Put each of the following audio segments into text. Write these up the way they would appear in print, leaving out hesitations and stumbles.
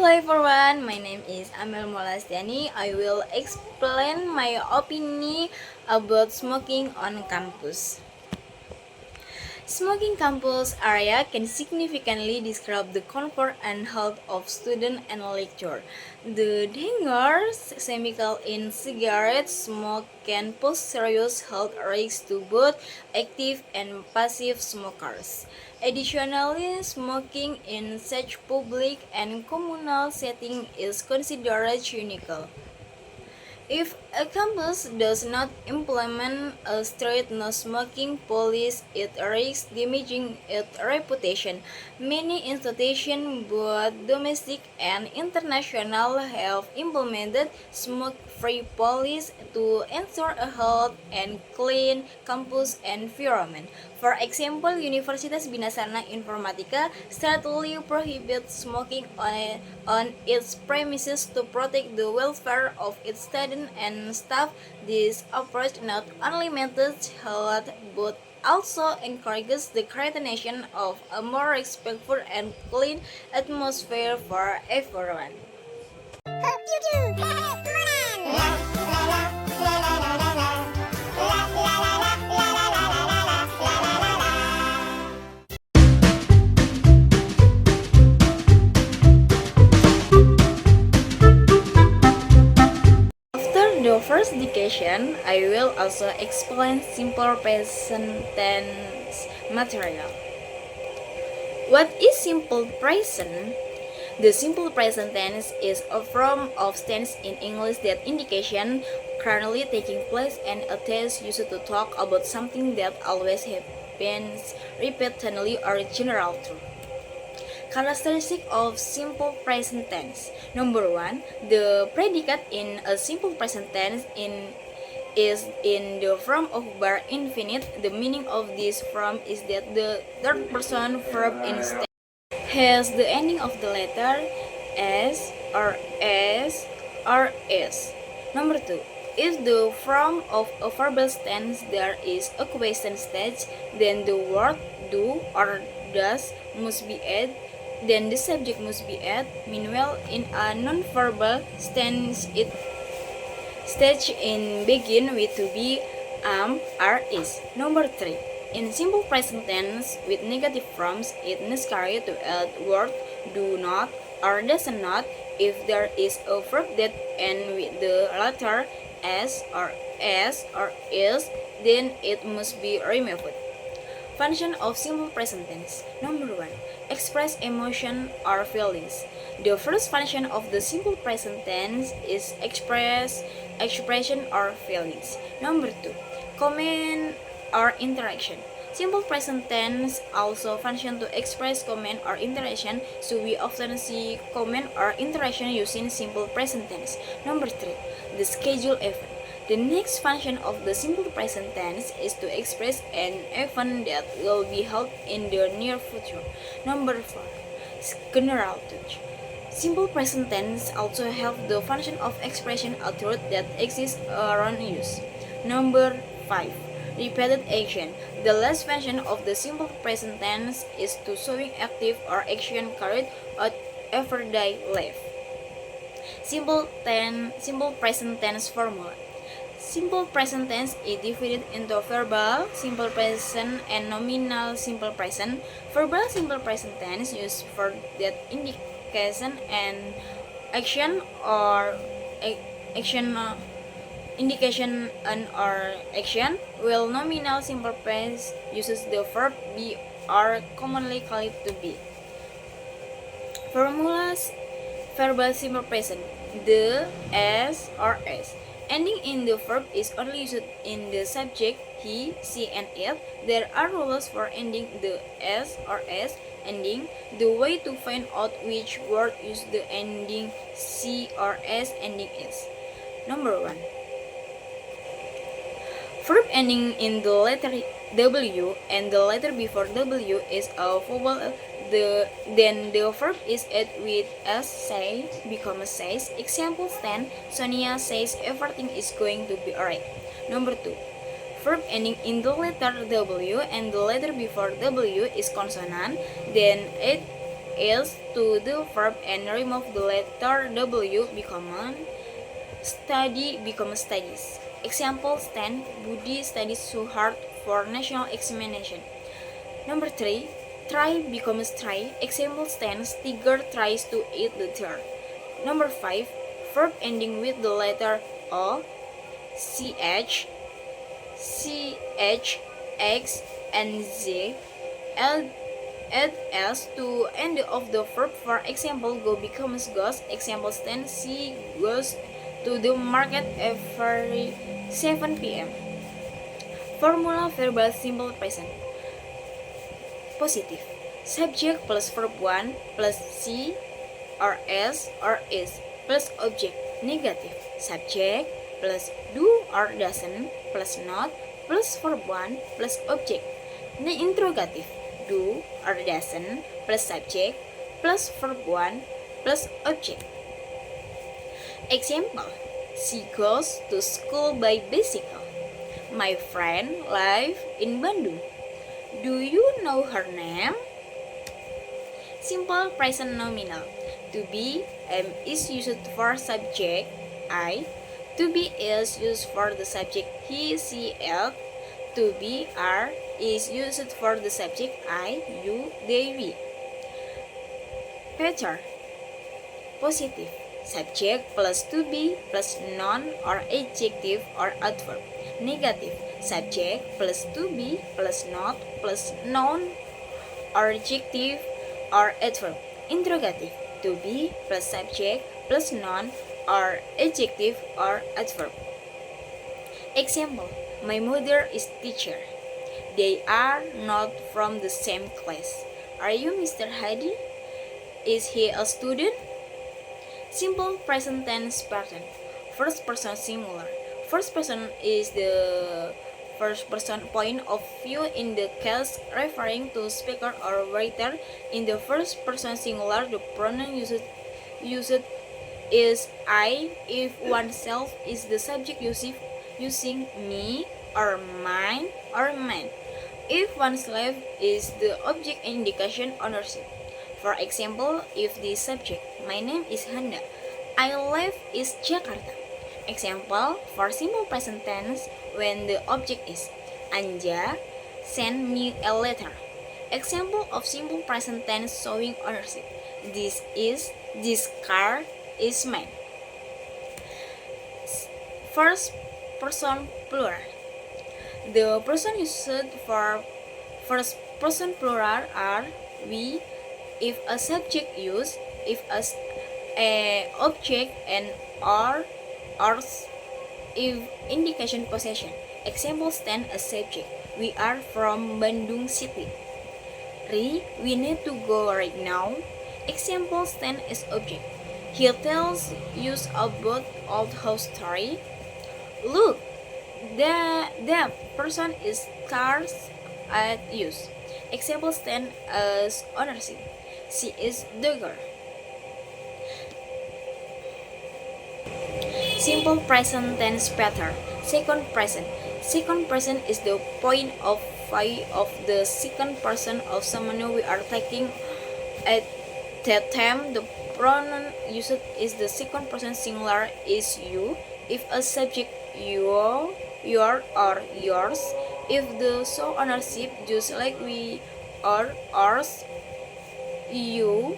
everyone, my name is Amel Molastiani. I will explain my opinion about smoking on campus. Smoking campus area can significantly disrupt the comfort and health of student and lecturer. The dangerous chemical in cigarette smoke can pose serious health risks to both active and passive smokers. Additionally, smoking in such public and communal setting is considered cynical. If a campus does not implement a strict no smoking policy, it risks damaging its reputation. Many institutions, both domestic and international, have implemented smoke-free policies to ensure a healthy and clean campus environment. For example, Universitas Bina Sarana Informatika strictly prohibits smoking on its premises to protect the welfare of its students and staff. This approach not only maintains health but also encourages the creation of a more respectful and clean atmosphere for everyone. Hope you do. After the first decade, I will also explain simple present tense material. What is simple present? The simple present tense is a form of tense in English that indication currently taking place and a tense used to talk about something that always happens repeatedly or general truth. Characteristic of simple present tense. Number one, the predicate in a simple present tense is in the form of bar infinite. The meaning of this form is that the third person verb instead has the ending of the letter s or s or s. Number two, if the form of a verbal tense there is a question stage, then the word do or does must be added, then the subject must be added. Meanwhile, in a non-verbal tense, it stage in begin with to be, are, is. Number three, in simple present tense with negative forms, it necessary to add word do not or does not if there is a verb that end with the letter s or is, then it must be removed. Function of simple present tense. Number one, express emotion or feelings. The first function of the simple present tense is expression or feelings. Number two, comment or interaction. Simple present tense also function to express comment or interaction, so we often see comment or interaction using simple present tense. Number three, the schedule event. The next function of the simple present tense is to express an event that will be held in the near future. Number 4, general touch. Simple present tense also have the function of expression a truth that exists around us. Number 5, repeated action. The last function of the simple present tense is to showing active or action carried out everyday life. Simple present tense formula. Simple present tense is divided into verbal simple present and nominal simple present. Verbal simple present tense used for that indication and action or action indication and or action, while nominal simple present uses the verb be or commonly called to be. Formulas verbal simple present: the, as, or s. Ending in the verb is only used in the subject he, she, and it. There are rules for ending the s or s ending. The way to find out which word use the ending c or s ending is: Number 1, verb ending in the letter w and the letter before w is a vowel. Then the verb is added with s, say, becomes says. Example 10, Sonia says everything is going to be alright. Number 2, verb ending in the letter w and the letter before w is consonant. Then is to the verb and remove the letter W become study becomes studies. Example 10. Budi studies so hard for national examination. Number 3. Try becomes try. Example 10. Tiger tries to eat the deer. Number 5. Verb ending with the letter O, CH, X, and Z. Add S to end of the verb. For example, go becomes goes. Example 10. She goes to the market every 7 p.m. Formula verbal simple present. Positive. Subject plus verb 1 plus C or S or is plus object. Negative. Subject plus do or doesn't plus not plus verb 1 plus object. Interrogative. Do or doesn't plus subject plus verb 1 plus object. Example. She goes to school by bicycle. My friend lives in Bandung. Do you know her name? Simple present nominal. To be is used for subject I. To be is used for the subject he, she, it. To be are is used for the subject I, you, they, we. Pattern. Positive. Subject plus to be plus noun or adjective or adverb. Negative. Subject plus to be plus not plus noun or adjective or adverb. Interrogative. To be plus subject plus noun or adjective or adverb. Example. My mother is teacher. They are not from the same class. Are you Mr. Hadi? Is he a student? Simple present tense pattern. First person singular. First person is the first person point of view in the case referring to speaker or writer. In the first person singular, the pronoun used is I if oneself is the subject using me or mine or mine. If oneself is the object indication ownership. For example, if the subject, my name is Handa, I live is Jakarta. Example, for simple present tense, when the object is Anja, send me a letter. Example of simple present tense showing ownership. This car is mine. First person plural. The person used for first person plural are we, if a subject use, if a object, and or, ours, if indication possession. Examples 10 a subject. We are from Bandung City. We need to go right now. Examples 10 is object. He tells you about old house story. Look, the person is cars at use. Examples 10 as ownership. She is the girl. Simple present tense pattern. Second present. Second present is the point of view of the second person of someone we are taking at that time. The pronoun used is the second person singular is you. If a subject your or yours. If the so ownership just like we or ours, you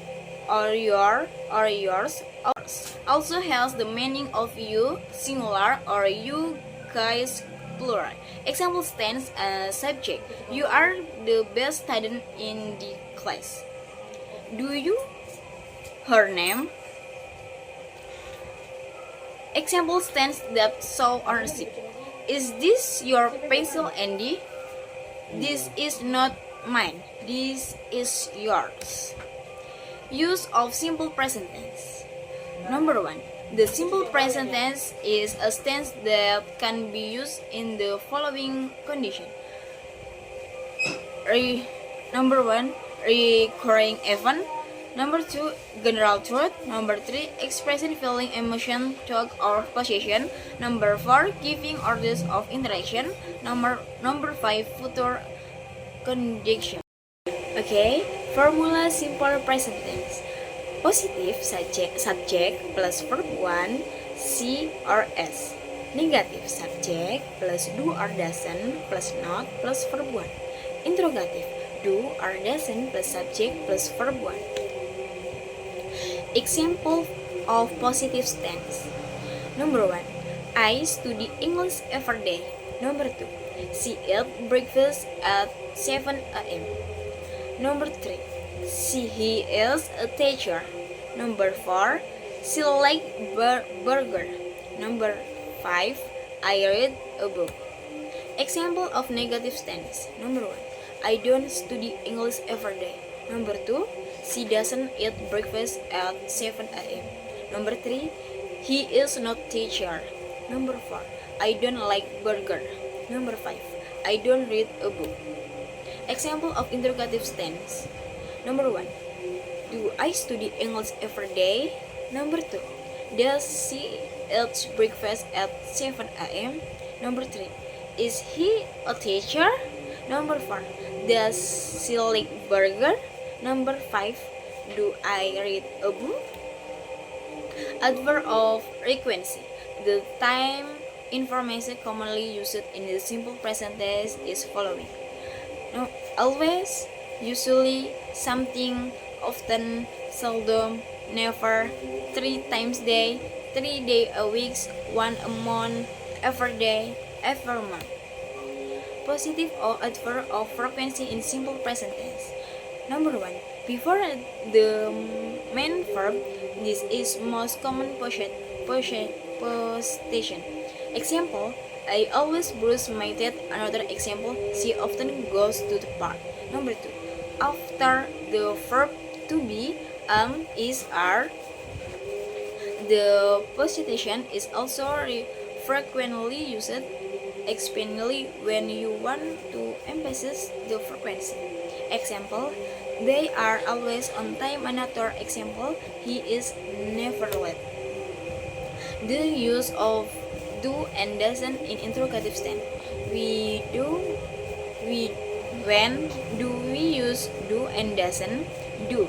or your or yours. Also has the meaning of you singular or you guys plural. Examples tense subject. You are the best student in the class. Do you? Her name. Examples tense that show ownership. Is this your pencil, Andy? This is not mine. This is yours. Use of simple present tense. Number 1. The simple present tense is a tense that can be used in the following condition. Number 1. Recurring event. Number 2. General truth. Number 3. Expressing feeling, emotion, thought, or possession. Number 4. Giving orders of interaction. Number 5. Future conjunction. Okay, Formula simple present tense. Positive subject plus verb 1, C or S. Negative subject plus do or doesn't plus not plus verb 1. Interrogative, do or doesn't plus subject plus verb 1. Example of positive tense. Number 1. I study English every day. Number 2. She ate breakfast at 7 a.m. Number 3. He is a teacher. Number 4. She likes burger. Number 5. I read a book. Example of negative tense. Number 1. I don't study English every day. Number 2. She doesn't eat breakfast at 7 a.m. Number 3. He is not teacher. Number 4. I don't like burger. Number 5. I don't read a book. Example of interrogative tense. Number 1. Do I study English every day? Number 2. Does she eat breakfast at 7 a.m.? Number 3. Is he a teacher? Number 4. Does she like burger? Number 5. Do I read a book? Adverb of frequency. The time information commonly used in the simple present tense is following. No, always, usually, something, often, seldom, never, 3 times a day, 3 days a week, 1 a month, every day, every month. Positive or adverb of frequency in simple present tense. Number 1. Before the main verb, this is most common position. Example, I always brush my teeth. Another example, she often goes to the park. Number 2. After the verb to be, is, are, the position is also frequently used, especially when you want to emphasize the frequency. Example, they are always on time. Another example, he is never late. The use of do and doesn't in interrogative tense. When do we use do and doesn't? Do,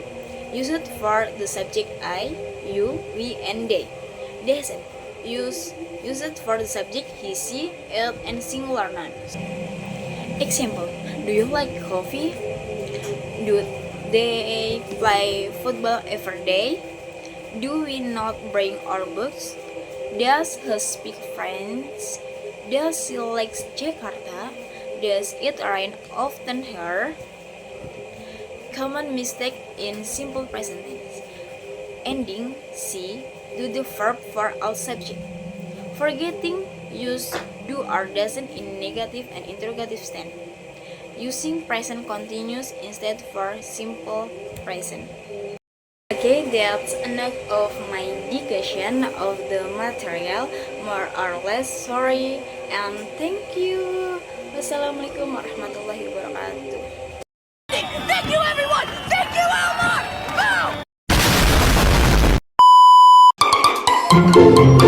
used for the subject I, you, we, and they. Doesn't, used for the subject he, she, it, and singular nouns. Example, do you like coffee? Do they play football every day? Do we not bring our books? Does he speak French? Does she like Jakarta? Does it rain often here? Common mistake in simple present tense. Ending C, do the verb for all subject. Forgetting use do or doesn't in negative and interrogative tense. Using present continuous instead for simple present. Okay, that's enough of my discussion of the material, more or less. Sorry and thank you. Wassalamualaikum warahmatullahi wabarakatuh. Thank you, everyone! Thank you, Elmar! Boom!